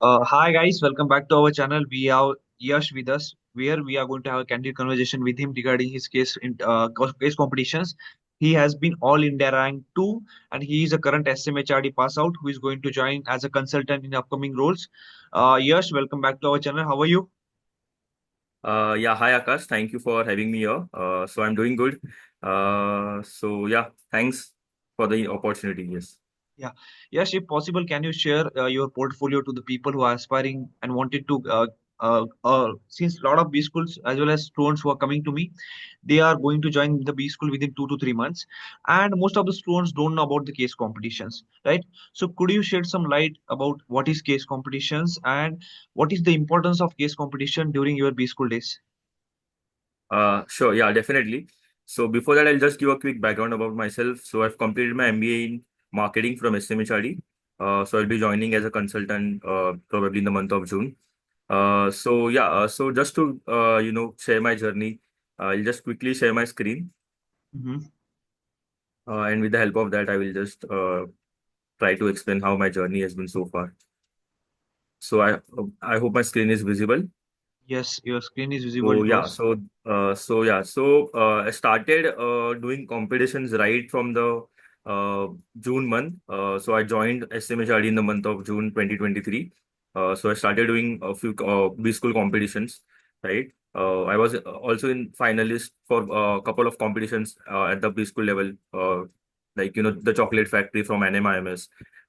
Hi guys, welcome back to our channel. We have Yash with us, where we are going to have a candid conversation with him regarding his case competitions. He has been All India Rank 2, and he is a current SMHRD pass out who is going to join as a consultant in upcoming roles. Yash, welcome back to our channel. How are you? Yeah, hi Akash. Thank you for having me here. So I'm doing good. So yeah, thanks for the opportunity. Yes. Yeah. Yes, if possible, can you share your portfolio to the people who are aspiring and wanted to, since a lot of B schools as well as students who are coming to me, they are going to join the B school within 2 to 3 months. And most of the students don't know about the case competitions, right? So could you shed some light about what is case competitions and what is the importance of case competition during your B school days? Sure. Yeah, definitely. So before that, I'll just give a quick background about myself. So I've completed my MBA in marketing from SMHRD. So I'll be joining as a consultant probably in the month of June. So yeah. So just to share my journey, I'll just quickly share my screen, Mm-hmm. and with the help of that, I will just try to explain how my journey has been so far. So I hope my screen is visible. Yes, your screen is visible So to yeah, us. so I started doing competitions right from the uh, June month. So I joined SMHRD in the month of June 2023. So I started doing a few B school competitions, right? I was also in finalist for a couple of competitions at the B school level, like the Chocolate Factory from NMIMS,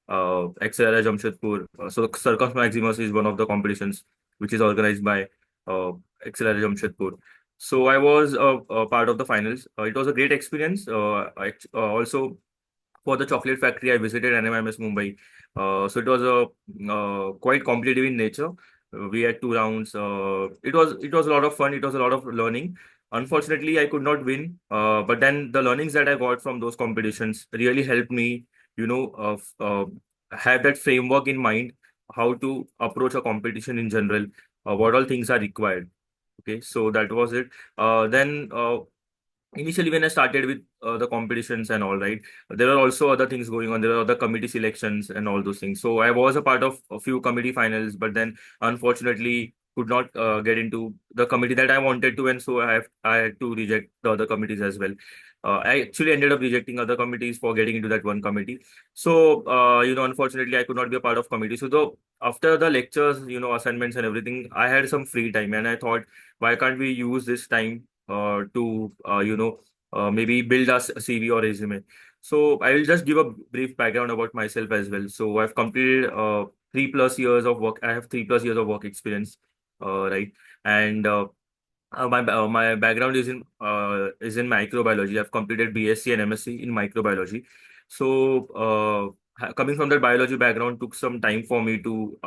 XLR Jamshedpur. So Circus Maximus is one of the competitions which is organized by uh, Accelerate Jamshedpur. So I was a part of the finals. It was a great experience. Also for the chocolate factory, I visited NMIMS Mumbai. So it was a quite competitive in nature. We had two rounds. It was a lot of fun. It was a lot of learning. Unfortunately, I could not win. But then the learnings that I got from those competitions really helped me. Have that framework in mind how to approach a competition in general. What all things are required. Okay, so that was it. Then initially when I started with the competitions and all, right, there are also other things going on. There are other committee selections and all those things. So I was a part of a few committee finals, but then unfortunately could not get into the committee that I wanted to, and so I had to reject the other committees as well. I actually ended up rejecting other committees for getting into that one committee. So unfortunately I could not be a part of committee. So though after the lectures, assignments and everything, I had some free time, and I thought, why can't we use this time to maybe build us a CV or resume. So I will just give a brief background about myself as well. So I've completed 3+ years of work. I have 3+ years of work experience, right? And my background is in microbiology. I've completed BSc and MSc in microbiology. So coming from that biology background took some time for me to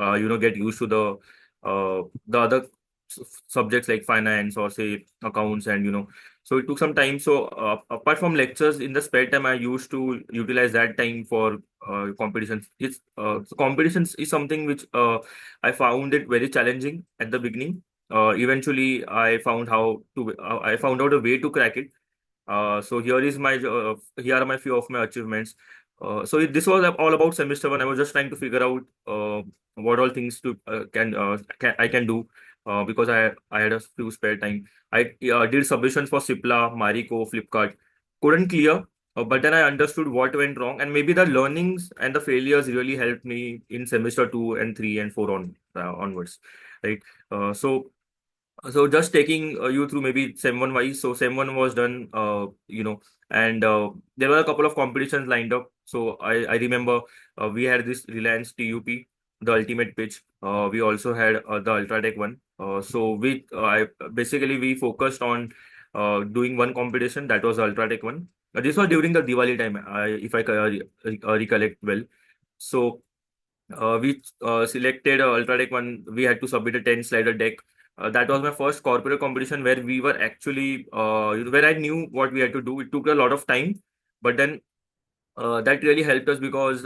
get used to the other subjects like finance or say accounts, and so it took some time. So apart from lectures, in the spare time I used to utilize that time for competitions. So competitions is something which I found it very challenging at the beginning. Eventually I found out a way to crack it. So here are my few of my achievements. This was all about semester one. I was just trying to figure out what all things to I can do, because I had a few spare time. I did submissions for Cipla, Marico, Flipkart. Couldn't clear, but then I understood what went wrong, and maybe the learnings and the failures really helped me in semester two and three and four onwards, right? So just taking you through maybe SEM 1 wise. So SEM 1 was done, and there were a couple of competitions lined up. So I remember we had this Reliance TUP, the ultimate pitch. We also had the Ultratech one. Basically we focused on doing one competition, that was the Ultratech one. This was during the Diwali time, if I recollect well. So we selected Ultratech one. We had to submit a 10 slider deck. That was my first corporate competition where we were actually, where I knew what we had to do. It took a lot of time, but then that really helped us because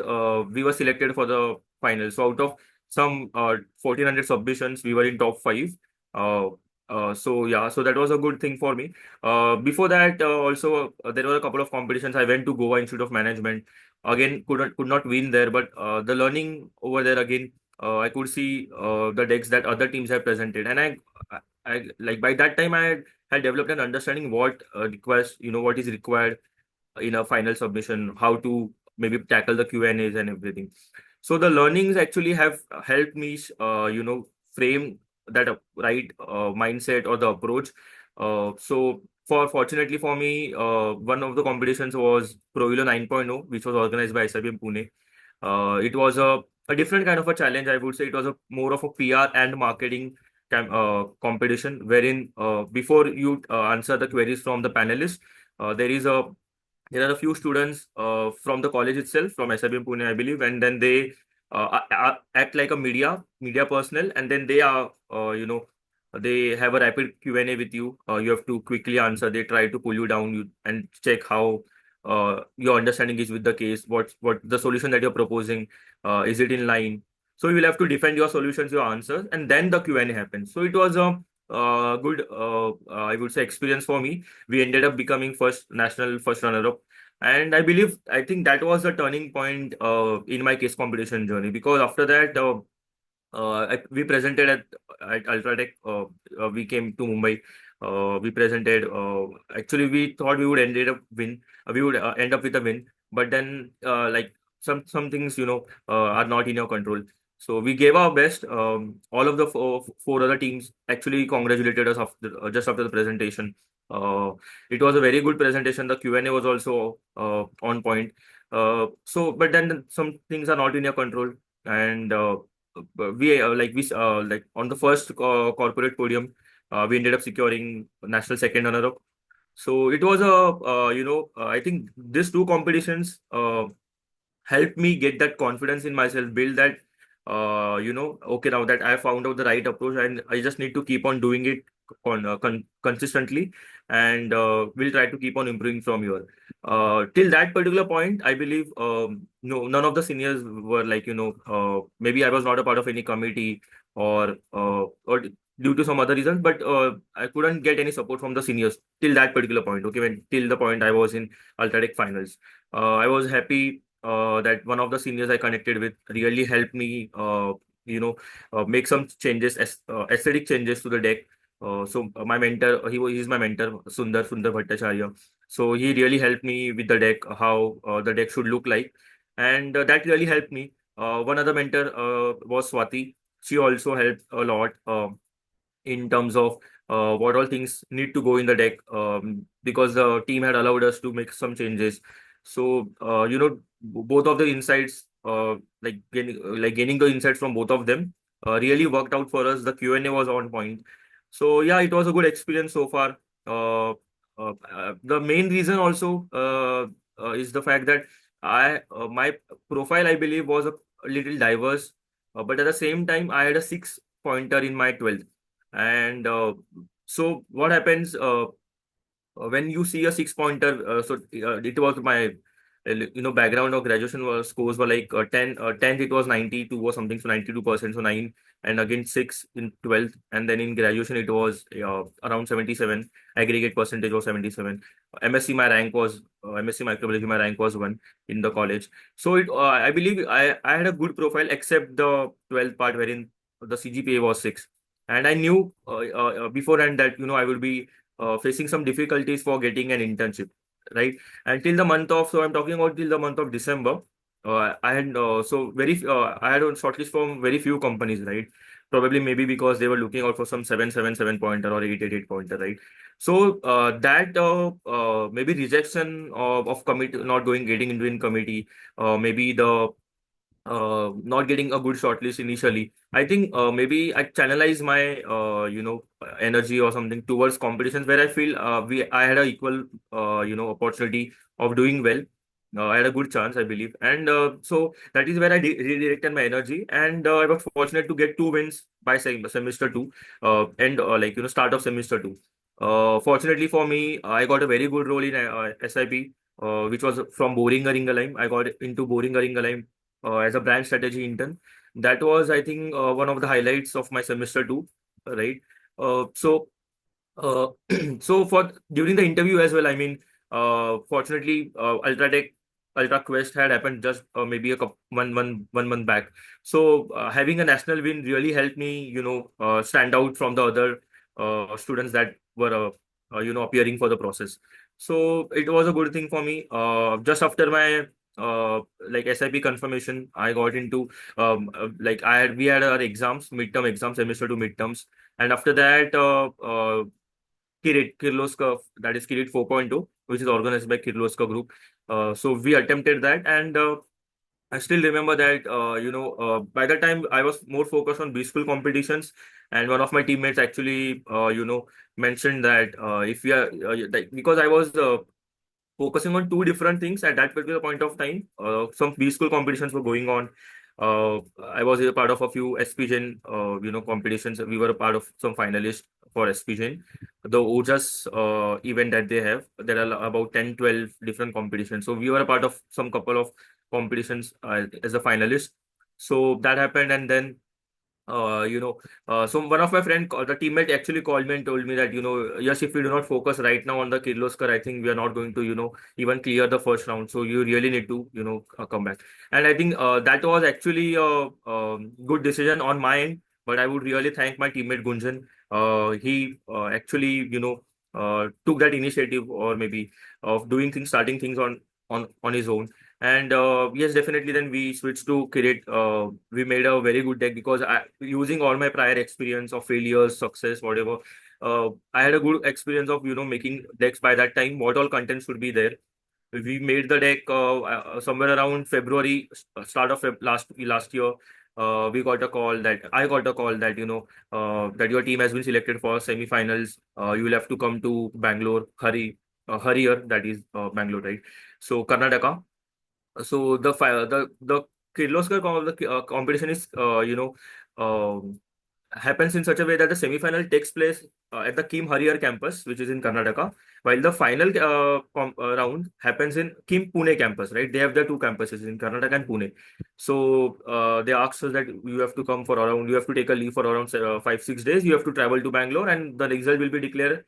we were selected for the final. So out of some 1,400 submissions, we were in top five. Uh, so yeah, so that was a good thing for me. Before that, also there were a couple of competitions. I went to Goa Institute of Management. Again, could not win there, but the learning over there again. I could see the decks that other teams have presented, and I like by that time had developed an understanding what requires, what is required in a final submission, how to maybe tackle the Q&As and everything. So the learnings actually have helped me, frame that right mindset or the approach. So fortunately for me, one of the competitions was Pro Elo 9.0, which was organized by SIBM Pune. It was a different kind of a challenge. I would say it was a more of a PR and marketing competition, wherein before you answer the queries from the panelists, there is a there are a few students from the college itself, from SIBM Pune, I believe, and then they act like a media personnel, and then they are, they have a rapid Q&A with you. You have to quickly answer. They try to pull you down and check how your understanding is with the case. What the solution that you're proposing, is it in line? So you will have to defend your solutions, your answers, and then the Q&A happens. So it was a good, I would say, experience for me. We ended up becoming first runner-up, and I think that was a turning point in my case competition journey, because after that, we presented at Ultratech. We came to Mumbai. We presented. Actually, we thought we would ended up win. We would end up with a win, but then like some things, are not in your control. So we gave our best. All of the four other teams actually congratulated us after, just after the presentation. Uh, it was a very good presentation. The Q&A was also on point. But then some things are not in your control, and like on the first corporate podium, we ended up securing national second runner up. So it was I think these two competitions helped me get that confidence in myself, build that, okay, now that I found out the right approach, and I just need to keep on doing it consistently, and we'll try to keep on improving from here. Till that particular point, I believe, no, none of the seniors were like, maybe I was not a part of any committee, or due to some other reasons, but I couldn't get any support from the seniors till that particular point. Okay, when till the point I was in Ultratech finals, I was happy that one of the seniors I connected with really helped me, make some changes, aesthetic changes to the deck. So my mentor, he's my mentor, Sundar Bhattacharya. So he really helped me with the deck, how the deck should look like, and that really helped me. One other mentor was Swati. She also helped a lot in terms of what all things need to go in the deck, because the team had allowed us to make some changes. So both of the insights, gaining the insights from both of them, really worked out for us. The Q&A was on point. So yeah, it was a good experience so far. The main reason also is the fact that I my profile, I believe, was a little diverse, but at the same time I had a 6 pointer in my 12th. And so what happens when you see a 6 pointer? It was my background of graduation was scores were like 10th it was 92 or something, so 92%, so 9, and again 6 in 12th, and then in graduation it was around 77. Aggregate percentage was 77. MSc my rank was MSc microbiology, my rank was 1 in the college. So I believe I had a good profile, except the 12th part, wherein the CGPA was 6. And I knew beforehand that I will be facing some difficulties for getting an internship, right? Until the month of, so I'm talking about till the month of December. I had I had a shortlist from very few companies, right? Probably maybe because they were looking out for some 777 pointer or 888 pointer, right? So that maybe rejection of committee, not going getting into in committee, maybe the not getting a good shortlist initially. I think maybe I channelize my energy or something towards competitions where I feel I had a equal opportunity of doing well. I had a good chance, I believe, and so that is where I redirected my energy, and I was fortunate to get 2 wins by semester two, and start of semester two. Fortunately for me, I got a very good role in SIP, which was from Boehringer Ingelheim. I got into Boehringer Ingelheim as a brand strategy intern. That was, I think, one of the highlights of my semester two, right? So, so for during the interview as well, I mean, fortunately, Ultratech Ultra Quest had happened just maybe a couple, one month back. So having a national win really helped me, stand out from the other students that were, appearing for the process. So it was a good thing for me. Just after my like SIP confirmation, I got into like we had our exams, midterm exams, semester two midterms, and after that, Kirloskar, that is Kirit 4.0, which is organized by Kirloskar Group. So we attempted that, and I still remember that, by the time I was more focused on B-school competitions, and one of my teammates actually, mentioned that if we are, like, because I was focusing on two different things at that particular point of time. Some B-school competitions were going on. I was a part of a few SPGen, competitions. We were a part of some finalists for SPGen, the OJAS event that they have. There are about 10, 12 different competitions. So we were a part of some couple of competitions as a finalist. So that happened, and then so one of my friend, the teammate actually called me and told me that, yes, if we do not focus right now on the Kirloskar, I think we are not going to, even clear the first round. So you really need to, come back. And I think that was actually a, good decision on my end. But I would really thank my teammate Gunjan. He actually, took that initiative, or maybe of doing things, starting things on his own. And yes, definitely. Then we switched to Kirit. We made a very good deck because using all my prior experience of failures, success, whatever, I had a good experience of making decks by that time. What all content should be there. We made the deck somewhere around February, start of last year. We got a call that I got a call that that your team has been selected for semi-finals. You will have to come to Bangalore, Harrier, that is Bangalore, right? So Karnataka. So the Kirloskar competition is happens in such a way that the semi-final takes place at the Kim Harrier campus, which is in Karnataka, while the final round happens in Kim Pune campus. Right, they have the two campuses in Karnataka and Pune. So they asked us that you have to come for around, you have to take a leave for around 5 6 days. You have to travel to Bangalore, and the result will be declared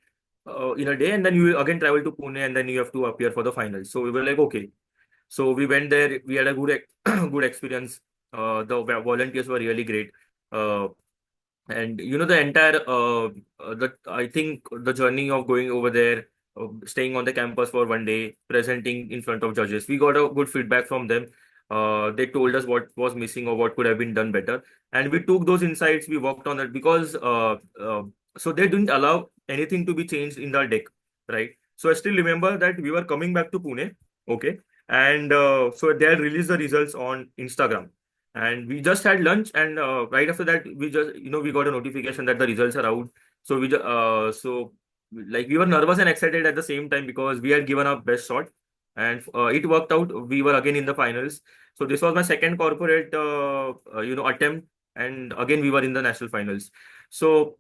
in a day, and then you will again travel to Pune, and then you have to appear for the finals. So we were like, okay. So we went there. We had a good experience. The volunteers were really great. Uh, and the entire the I think the journey of going over there, staying on the campus for one day, presenting in front of judges, we got a good feedback from them. They told us what was missing or what could have been done better, and we took those insights. We worked on it because so they didn't allow anything to be changed in the deck, right? So I still remember that we were coming back to Pune, okay, and so they had released the results on Instagram, and we just had lunch, and right after that we just we got a notification that the results are out. So so like we were nervous and excited at the same time because we had given our best shot, and it worked out. We were again in the finals. So this was my second corporate attempt, and again we were in the national finals. So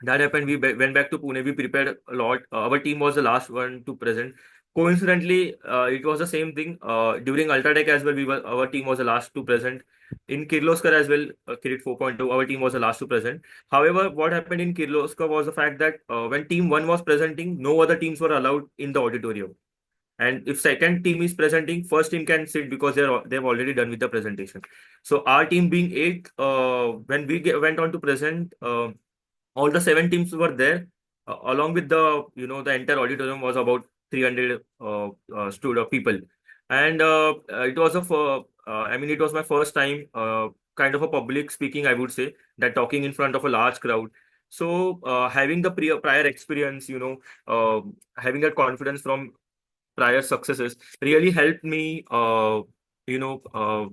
that happened. We went back to Pune. We prepared a lot. Our team was the last one to present. Coincidentally, it was the same thing. During Ultratech as well, our team was the last to present. In Kirloskar as well, Kirit 4.2, our team was the last to present. However, what happened in Kirloskar was the fact that when team one was presenting, no other teams were allowed in the auditorium. And if second team is presenting, first team can sit because they've already done with the presentation. So our team being eight, when went on to present. All the seven teams were there, along with the entire auditorium was about 300 people, and it was I mean, it was my first time, kind of a public speaking, I would say, that talking in front of a large crowd. So having the prior experience, having that confidence from prior successes really helped me, you know uh,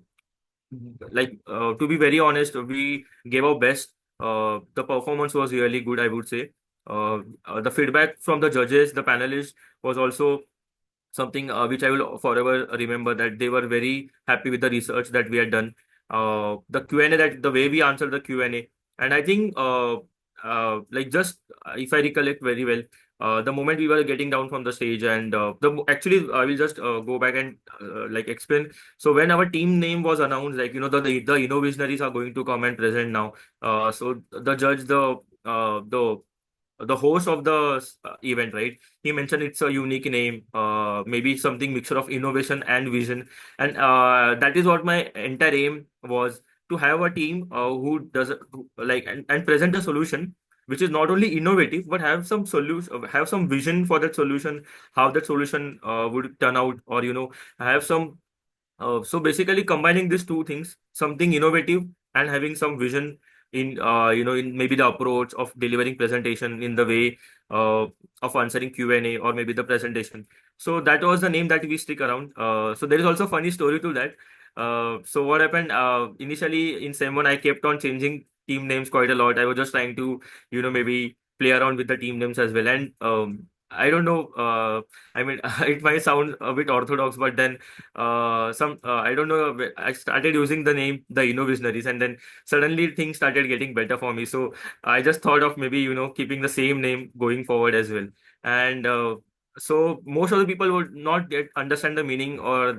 to be very honest, we gave our best. The performance was really good, I would say. The feedback from the judges, the panelists, was also something which I will forever remember, that they were very happy with the research that we had done. The Q&A, that the way we answered the Q&A, and I think like just if I recollect very well, the moment we were getting down from the stage, and the actually I will just go back and like explain. So when our team name was announced, like the innovationaries are going to come and present now. So the judge, the the host of the event, right? He mentioned it's a unique name, maybe something mixture of innovation and vision, and that is what my entire aim was, to have a team who does like and present a solution which is not only innovative but have some solution, have some vision for that solution, how that solution would turn out, or have some so basically combining these two things, something innovative and having some vision in in maybe the approach of delivering presentation, in the way uh, of answering Q&A, or maybe the presentation. So that was the name that we stick around. So there is also a funny story to that. So what happened, initially in Sem 1, I kept on changing team names quite a lot. I was just trying to maybe play around with the team names as well. And I don't know, I mean, it might sound a bit orthodox, but then some I don't know, I started using the name the Innovisionaries, and then suddenly things started getting better for me. So I just thought of maybe keeping the same name going forward as well. And so most of the people would not get understand the meaning, or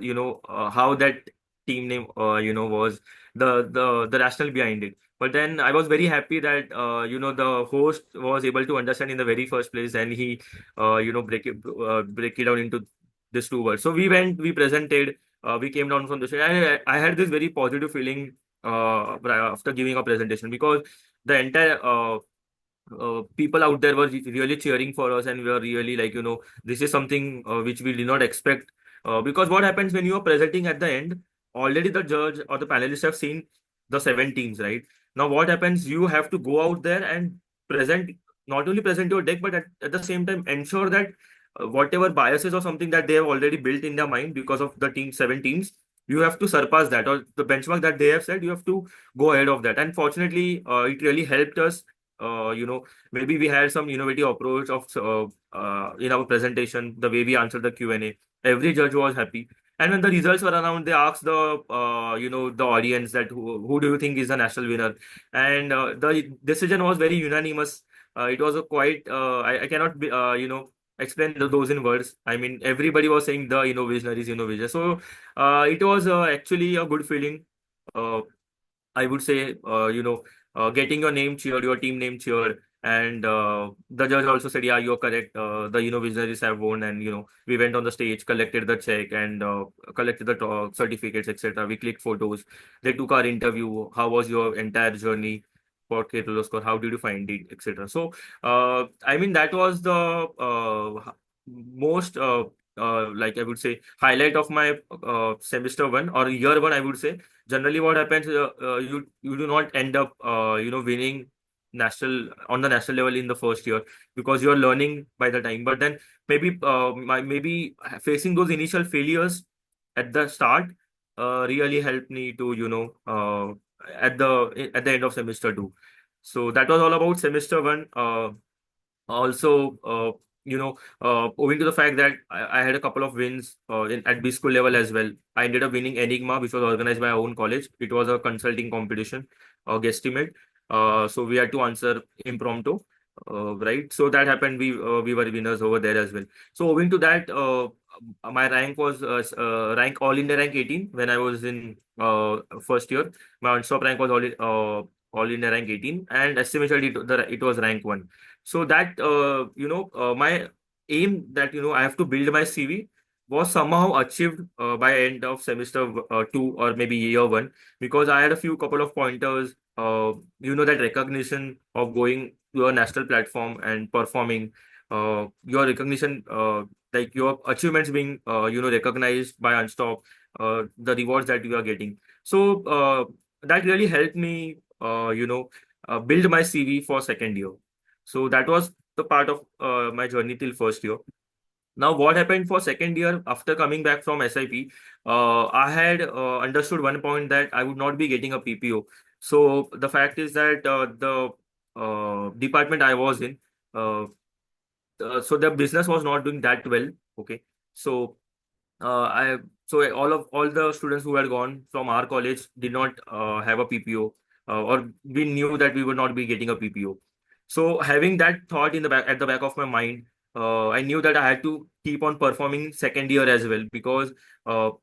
how that team name was the rationale behind it. But then I was very happy that the host was able to understand in the very first place, and he break it down into these two words. So we went, we presented, we came down from the stage. I had this very positive feeling after giving a presentation, because the entire people out there were really cheering for us, and we were really like, this is something which we did not expect. Because what happens when you are presenting at the end, already the judge or the panelists have seen the 7 teams, right? Now, what happens? You have to go out there and present, not only present your deck, but at the same time ensure that whatever biases or something that they have already built in their mind because of the 7 teams, you have to surpass that, or the benchmark that they have said, you have to go ahead of that. And fortunately, it really helped us. Maybe we had some innovative approach of in our presentation, the way we answered the Q&A. Every judge was happy. And when the results were announced, they asked the the audience that who do you think is the national winner, and the decision was very unanimous. It was a quite I cannot be, explain those in words. I mean, everybody was saying the Innovisionaries, Innovision. So it was actually a good feeling. Uh, I would say, getting your name cheered, your team name cheered, and the judge also said, "Yeah, you're correct. The Visionaries have won." And we went on the stage, collected the check, and collected the certificates, etc. We clicked photos. They took our interview. How was your entire journey for Kerala score? How did you find it, etc. So, I mean, that was the most like I would say highlight of my semester one or year one. I would say generally what happens, you do not end up winning national on the national level in the first year, because you're learning by the time. But then maybe maybe facing those initial failures at the start really helped me to at the end of semester two. So that was all about semester one. Also, owing to the fact that I had a couple of wins at B school level as well, I ended up winning Enigma, which was organized by our own college. It was a consulting competition, guesstimate. So we had to answer impromptu, right? So that happened. We were winners over there as well. So owing to that, my rank was rank All India rank 18 when I was in first year. My Unstop rank was All India rank 18, and estimated it was rank 1. So that my aim that I have to build my CV was somehow achieved by end of semester two, or maybe year one, because I had a few couple of pointers. That recognition of going to a national platform and performing, your recognition, like your achievements being recognized by Unstop, the rewards that you are getting. So that really helped me build my CV for second year. So that was the part of my journey till first year. Now, what happened for second year after coming back from SIP? I had understood one point, that I would not be getting a PPO. So the fact is that the department I was in, uh, so the business was not doing that well. Okay, so I so all the students who had gone from our college did not have a PPO, or we knew that we would not be getting a PPO. So having that thought in the back at the back of my mind, I knew that I had to keep on performing second year as well, because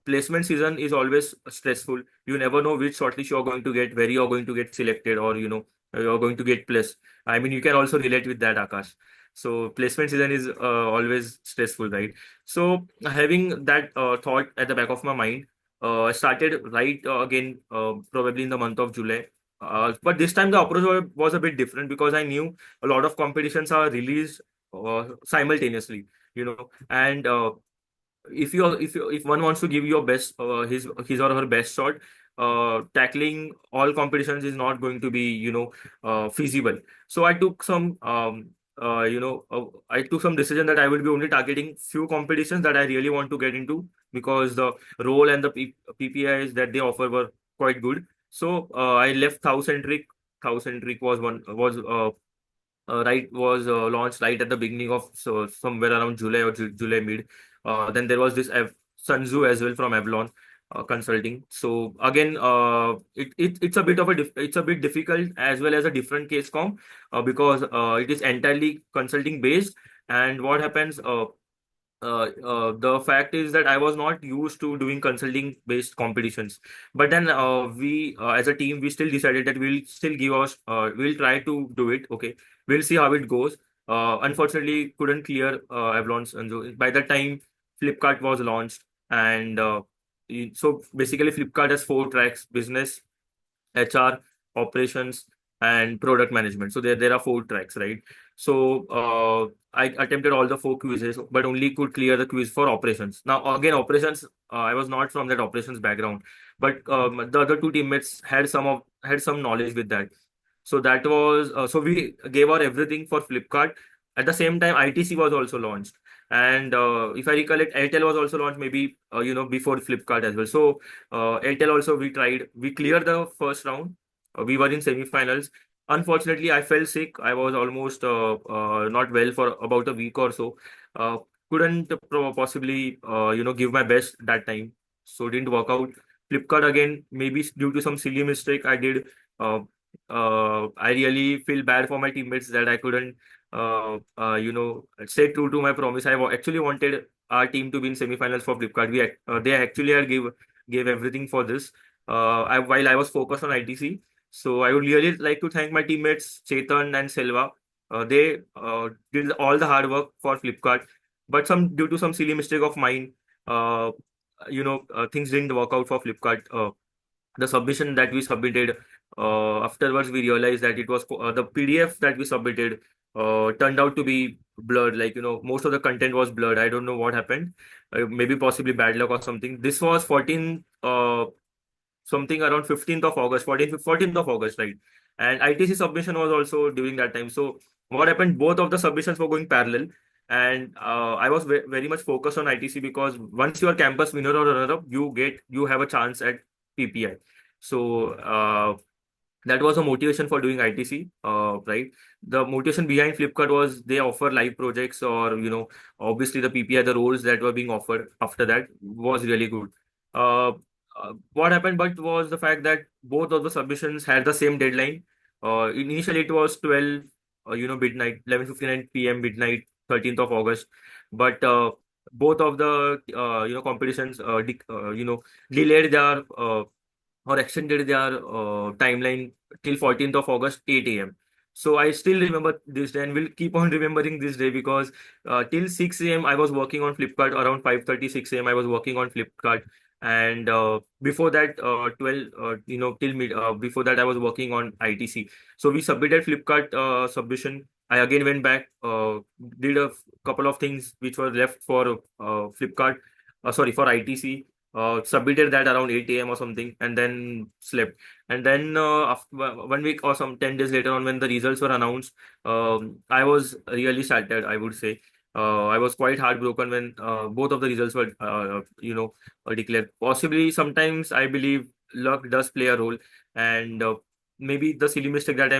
placement season is always stressful. You never know which shortlist you are going to get, where you are going to get selected, or you're going to get placed. I mean, you can also relate with that, Akash. So placement season is always stressful, right? So having that thought at the back of my mind, I started right again, probably in the month of July. But this time the approach was a bit different because I knew a lot of competitions are released simultaneously, and if one wants to give your best, his or her best shot, tackling all competitions is not going to be feasible. So I took some decision that I would be only targeting few competitions that I really want to get into, because the role and the PPIs that they offer were quite good. So I left Thoucentric. Thoucentric was launched right at the beginning of, so somewhere around July or July mid. Then there was this Sunzu as well from Avalon Consulting. So again, it's a bit of it's a bit difficult as well as a different case comp, because it is entirely consulting based. And what happens? The fact is that I was not used to doing consulting based competitions. But then as a team, we still decided that we'll try to do it. Okay, we'll see how it goes. Unfortunately, couldn't clear Avalon's, and so by the time Flipkart was launched, and so basically Flipkart has four tracks: business, HR, operations, and product management. So there are four tracks, right? So I attempted all the four quizzes, but only could clear the quiz for operations. Now again, operations, I was not from that operations background, but the other two teammates had some knowledge with that. So that was so we gave our everything for Flipkart. At the same time, ITC was also launched, and if I recollect, Airtel was also launched maybe before Flipkart as well. So Airtel also we cleared the first round. We were in semi-finals. Unfortunately, I fell sick. I was almost not well for about a week or so. Uh, couldn't possibly give my best that time, so didn't work out. Flipkart again, maybe due to some silly mistake I did. Uh, I really feel bad for my teammates that I couldn't, stay true to my promise. Actually wanted our team to be in semifinals for Flipkart. They actually had gave everything for this. While I was focused on ITC, so I would really like to thank my teammates Chetan and Selva. They did all the hard work for Flipkart, but some due to some silly mistake of mine, uh, things didn't work out for Flipkart. The submission that we submitted, afterwards we realized that it was the PDF that we submitted turned out to be blurred. Like, most of the content was blurred. I don't know what happened. Maybe possibly bad luck or something. This was 14 something around 15th of August, 14th of August, right? And ITC submission was also during that time. So what happened? Both of the submissions were going parallel, and I was very much focused on ITC, because once you are campus winner or runner up, you have a chance at PPI. So that was a motivation for doing ITC, right? The motivation behind Flipkart was they offer live projects, or obviously the PPI, the roles that were being offered after that was really good. Uh, what happened, but was the fact that both of the submissions had the same deadline. Initially, it was 12, midnight, 11:59 p.m. midnight, 13th of August, but both of the competitions delayed their or extended their timeline till 14th of August, 8 a.m. So I still remember this day and will keep on remembering this day, because till 6 a.m. I was working on Flipkart. Around 5:30, 6 a.m. I was working on Flipkart. And before that, 12, till mid, before that, I was working on ITC. So we submitted Flipkart submission. I again went back, did a couple of things which were left for Flipkart, sorry, for ITC, submitted that around 8 a.m. or something, and then slept. And then after 1 week or some 10 days later on, when the results were announced, I was really shattered, I would say. I was quite heartbroken when both of the results were, declared. Possibly, sometimes I believe luck does play a role, and maybe the silly mistake that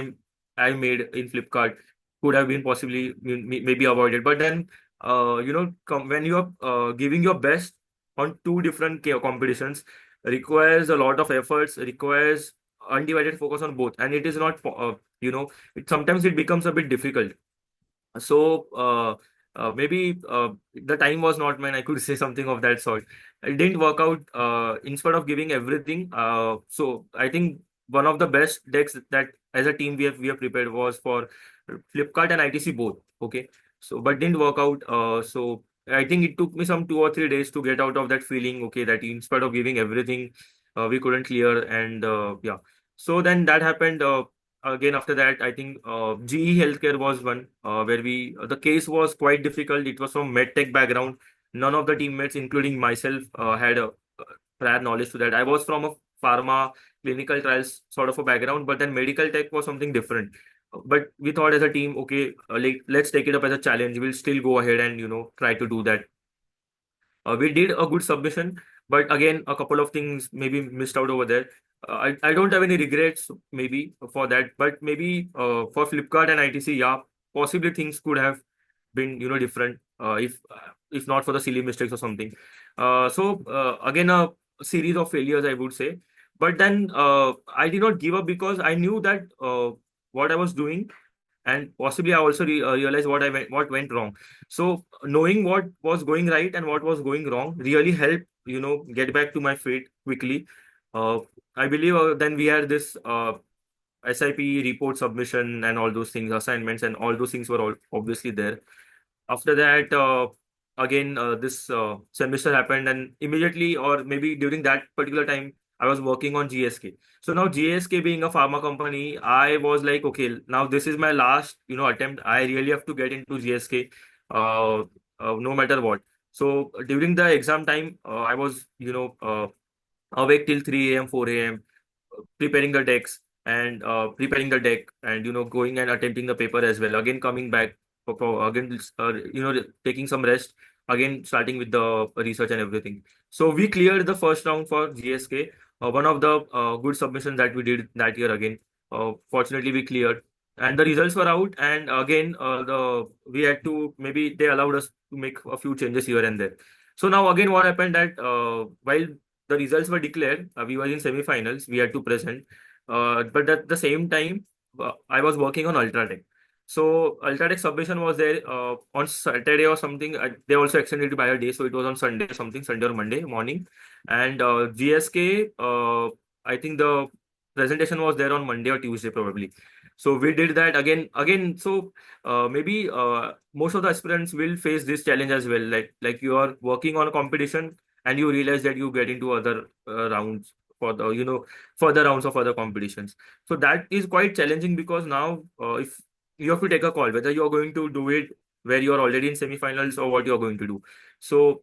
I made in Flipkart could have been possibly maybe avoided. But then, when you are giving your best on two different competitions, requires a lot of efforts, requires undivided focus on both, and it is not sometimes it becomes a bit difficult. So maybe the time was not mine, I could say something of that sort. It didn't work out in spite of giving everything. So I think one of the best decks that as a team we have prepared was for Flipkart and ITC both. Okay, so but didn't work out. So I think it took me some 2 or 3 days to get out of that feeling. Okay, that in spite of giving everything, we couldn't clear, and yeah. So then that happened. Again after that, I think GE Healthcare was one where we the case was quite difficult. It was from medtech background. None of the teammates, including myself, had a prior knowledge to that. I was from a pharma clinical trials sort of a background, but then medical tech was something different. But we thought as a team, okay, like let's take it up as a challenge. We'll still go ahead and try to do that. We did a good submission, but again, a couple of things maybe missed out over there. I don't have any regrets maybe for that, but maybe for Flipkart and ITC, yeah, possibly things could have been different if not for the silly mistakes or something. Again, a series of failures, I would say. But then I did not give up because I knew that what I was doing, and possibly I also realized what went wrong. So knowing what was going right and what was going wrong really helped get back to my feet quickly. uh, I believe then we had this SIP report submission and all those things, assignments and all those things were all obviously there. After that, again, this semester happened, and immediately, or maybe during that particular time, I was working on GSK. So now GSK being a pharma company, I was like, okay, now this is my last, attempt. I really have to get into GSK, no matter what. So during the exam time, I was, awake till 3 a.m., 4 a.m., preparing the decks and preparing the deck, and going and attempting the paper as well, again coming back again, taking some rest, again starting with the research and everything. So we cleared the first round for GSK, one of the good submissions that we did that year. Again, fortunately we cleared, and the results were out, and again the we had to, maybe they allowed us to make a few changes here and there. So now again what happened that while the results were declared, we were in semi-finals, we had to present. But at the same time, I was working on Ultratech. So Ultratech submission was there on Saturday or something. They also extended it by a day, so it was on Sunday or something, Sunday or Monday morning. And GSK, I think the presentation was there on Monday or Tuesday probably. So we did that again. So maybe most of the aspirants will face this challenge as well. Like you are working on a competition and you realize that you get into other rounds for the further rounds of other competitions. So that is quite challenging because now if you have to take a call whether you're going to do it where you're already in semifinals or what you're going to do. So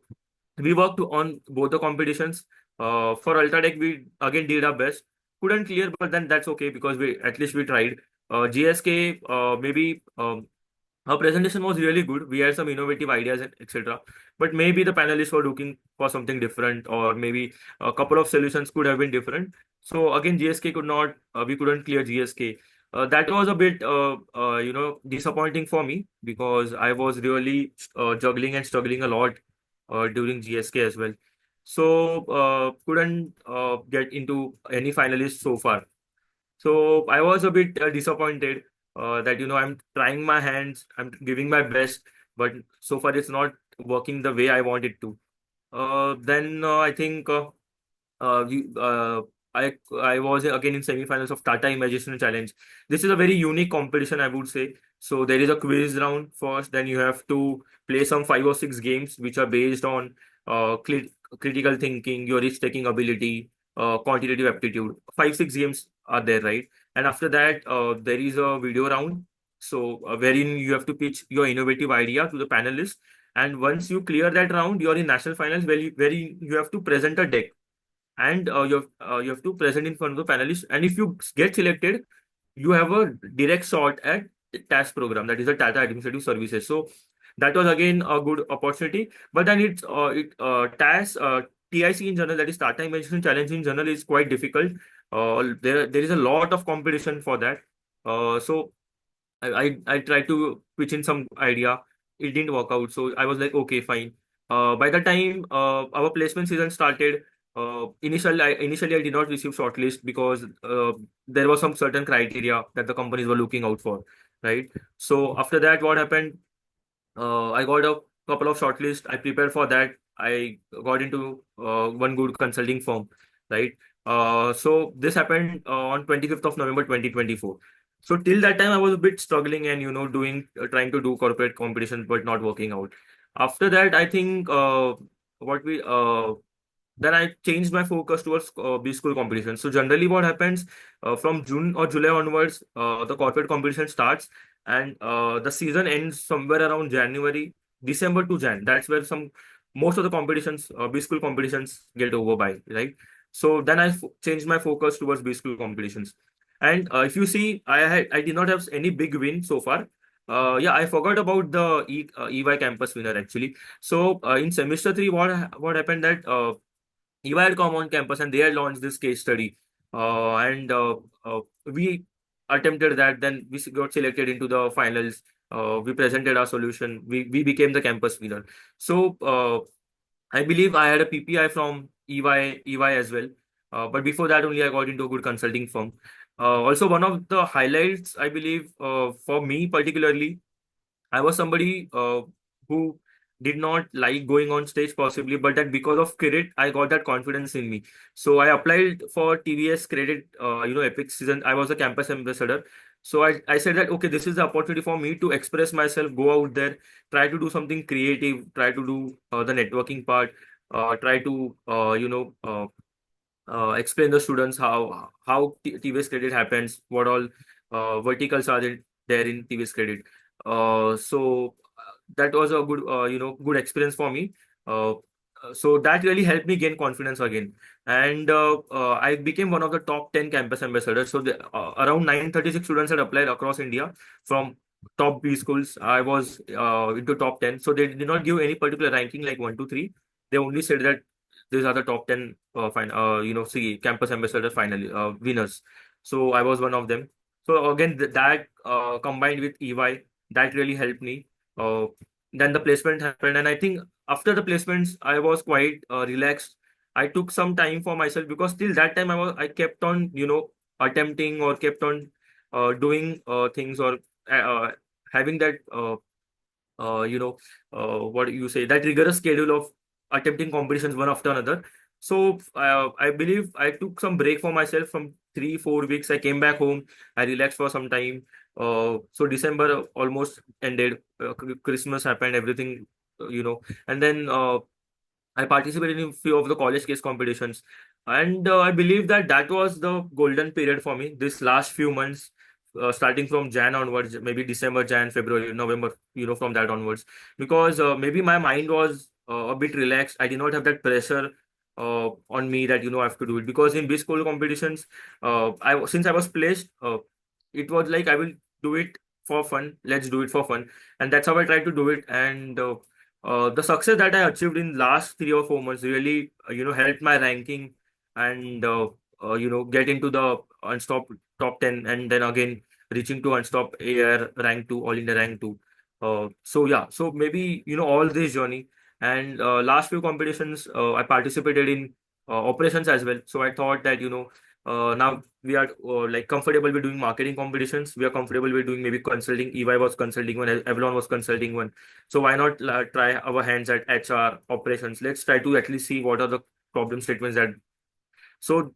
we worked on both the competitions. For Ultratech, we again did our best. Couldn't clear, but then that's okay because we at least we tried. GSK, maybe our presentation was really good. We had some innovative ideas, etc. But maybe the panelists were looking for something different, or maybe a couple of solutions could have been different. So again, GSK could not. We couldn't clear GSK. That was a bit, disappointing for me because I was really juggling and struggling a lot during GSK as well. So couldn't get into any finalists so far. So I was a bit disappointed that I'm trying my hands, I'm giving my best, but so far it's not working the way I want it to. Then I think we, I was again in semi-finals of Tata Imagination Challenge. This is a very unique competition, I would say. So there is a quiz round first, then you have to play some 5 or 6 games which are based on critical thinking, your risk-taking ability, quantitative aptitude. 5 6 games are there, right? And after that, there is a video round. So wherein you have to pitch your innovative idea to the panelists. And once you clear that round, you're in national finals where you have to present a deck, and you have to present in front of the panelists, and if you get selected, you have a direct shot at TAS program, that is the Tata Administrative Services. So that was again a good opportunity, but then TAS, TIC in general, that is Tata Imagination Challenge in general, is quite difficult. There is a lot of competition for that. So I tried to pitch in some idea. It didn't work out. So I was like, okay, fine. By the time our placement season started, initially I did not receive shortlist because there was some certain criteria that the companies were looking out for, right? So after that, what happened? I got a couple of shortlists. I prepared for that. I got into one good consulting firm, right? So this happened on 25th of November 2024. So till that time, I was a bit struggling and doing trying to do corporate competition, but not working out. After that, I think what we then I changed my focus towards B school competition. So generally, what happens from June or July onwards, the corporate competition starts, and the season ends somewhere around January, December to Jan. That's where some most of the competitions, B school competitions, get over by, right? So then I changed my focus towards B school competitions. And if you see, I did not have any big win so far. Yeah, I forgot about the EY campus winner actually. So in semester three, what happened that EY had come on campus and they had launched this case study, and we attempted that. Then we got selected into the finals. We presented our solution. We became the campus winner. So I believe I had a PPI from EY as well. But before that, only I got into a good consulting firm. Also, one of the highlights, I believe, for me particularly, I was somebody who did not like going on stage possibly, but that because of credit, I got that confidence in me. So I applied for TVS credit, Epic season. I was a campus ambassador. So I said that, okay, this is the opportunity for me to express myself, go out there, try to do something creative, try to do the networking part, try to, explain the students how TVS credit happens, what all verticals are there in TVS credit. That was a good good experience for me. Uh, so that really helped me gain confidence again, and I became one of the top 10 campus ambassadors. So around 936 students had applied across India from top B schools. I was into top 10. So they did not give any particular ranking like 1 to 3. They only said that these are the top 10 campus ambassador finally winners. So I was one of them. So again, that combined with EY, that really helped me. uh, then the placement happened, and I think after the placements I was quite relaxed. I took some time for myself because till that time I kept on attempting or kept on doing things, or uh, having that what you say, that rigorous schedule of attempting competitions one after another. So I believe I took some break for myself from 3 4 weeks. I came back home, I relaxed for some time. So December almost ended, Christmas happened, everything, and then I participated in few of the college case competitions, and I believe that that was the golden period for me. This last few months, starting from Jan onwards, maybe December, Jan, February, November, from that onwards, because maybe my mind was a bit relaxed. I did not have that pressure on me that I have to do it, because in big school competitions, I since I was placed, it was like I will do it for fun. Let's do it for fun, and that's how I tried to do it, and. The success that I achieved in last 3 or 4 months really, helped my ranking, and get into the Unstop top 10, and then again reaching to Unstop AR rank 2, All India rank 2. So yeah, so maybe all this journey, and last few competitions I participated in operations as well. So I thought that now we are like comfortable with doing marketing competitions. We are comfortable with doing maybe consulting. EY was consulting one, Avalon was consulting one. So why not try our hands at HR operations? Let's try to at least see what are the problem statements that. So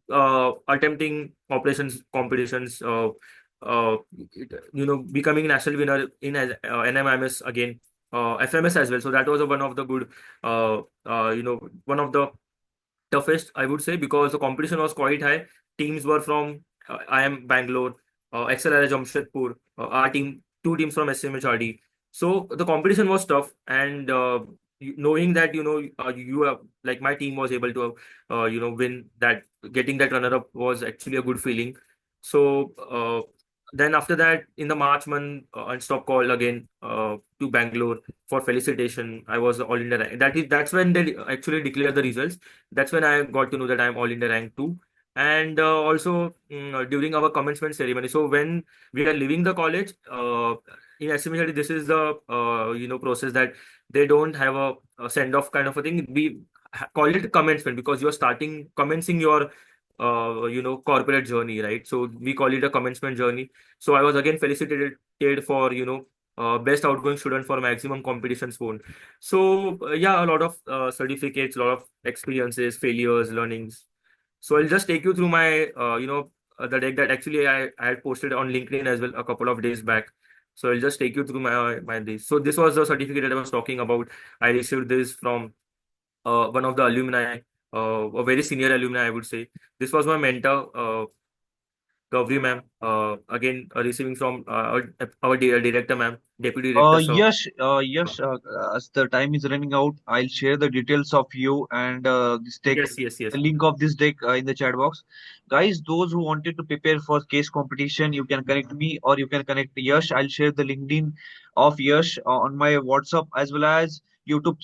attempting operations competitions, becoming national winner in NMIMS again, FMS as well. So that was one of the good, one of the toughest, I would say, because the competition was quite high. Teams were from IM Bangalore, XLR Jamshedpur, our team, two teams from SMHRD. So the competition was tough, and knowing that you are like my team was able to win that, getting that runner up was actually a good feeling. So then after that, in the March month, Unstop called again to Bangalore for felicitation. I was all India rank. That's when they actually declared the results. That's when I got to know that I'm all India rank 2. And also during our commencement ceremony. So when we are leaving the college, in SMHRD, this is the process that they don't have a send off kind of a thing. We call it commencement because you are commencing your corporate journey, right? So we call it a commencement journey. So I was again felicitated for best outgoing student for maximum competitions won. So yeah, a lot of certificates, a lot of experiences, failures, learnings. So I'll just take you through my, the deck that actually I had posted on LinkedIn as well a couple of days back. So I'll just take you through my this. So this was the certificate that I was talking about. I received this from one of the alumni, a very senior alumni, I would say. This was my mentor, Gavri ma'am. Again, receiving from our director ma'am, deputy director sir. Yes, as the time is running out, I'll share the details of you and this deck, Yes, yes, the yes, link of this deck in the chat box. Guys, those who wanted to prepare for case competition, you can connect me or you can connect Yash. I'll share the LinkedIn of Yash on my WhatsApp as well as YouTube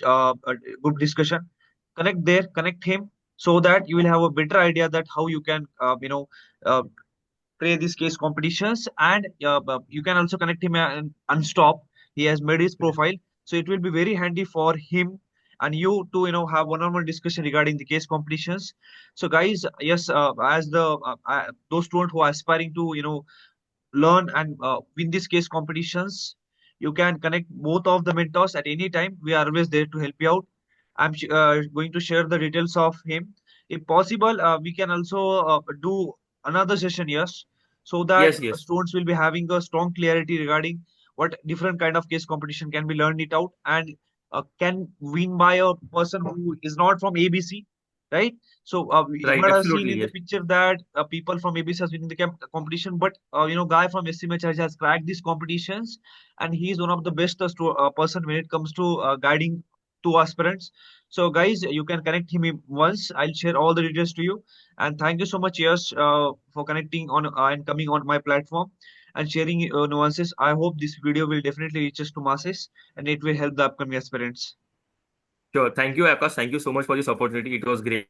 group discussion. Connect there, connect him so that you will have a better idea that how you can, uh, play these case competitions and you can also connect him and Unstop. He has made his profile, so it will be very handy for him and you to have one-on-one discussion regarding the case competitions. So guys, yes, as those students who are aspiring to learn and win these case competitions, you can connect both of the mentors at any time. We are always there to help you out. I'm going to share the details of him. If possible, we can also do another session, yes, so that yes, yes. students will be having a strong clarity regarding what different kind of case competition can be learned it out and can win by a person who is not from ABC, right? So you Right, might have seen absolutely, in the yes. picture that people from ABC has winning the competition, but guy from SMH has cracked these competitions, and he is one of the best person when it comes to guiding two aspirants. So guys, you can connect him once. I'll share all the details to you. And thank you so much, Yash, for connecting on and coming on my platform and sharing nuances. I hope this video will definitely reach us to masses and it will help the upcoming aspirants. Sure. Thank you, Akash. Thank you so much for this opportunity. It was great.